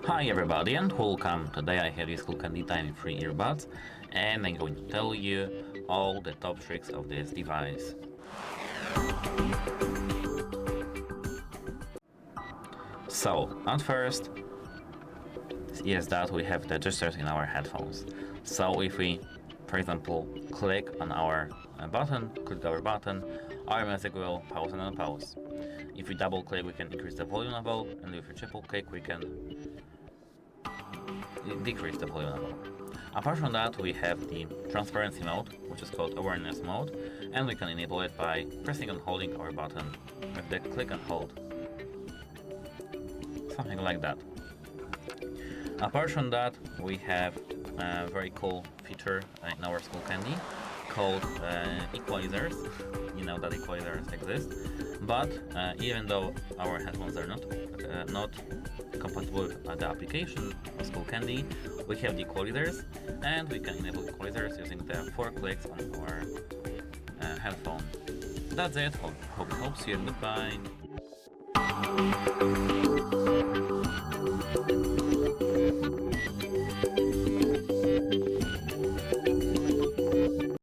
Hi everybody and welcome. Today I have this SKULLCANDY Dime free earbuds and I'm going to tell you all the top tricks of this device. So, at first is that we have the gestures in our headphones. So if we, for example, click on our button, our music will pause and unpause. If we double click, we can increase the volume level, and if we triple click, we can decrease the volume level. Apart from that, we have the transparency mode, which is called awareness mode, and we can enable it by pressing and holding our button with the click and hold. Something like that. Apart from that, we have a very cool feature in our SKULLCANDY called equalizers. You know that equalizers exist, but even though our headphones are not compatible with the application of SKULLCANDY, we have the equalizers, and we can enable equalizers using the 4 clicks on our headphone. That's it. Hope it helps you. Goodbye.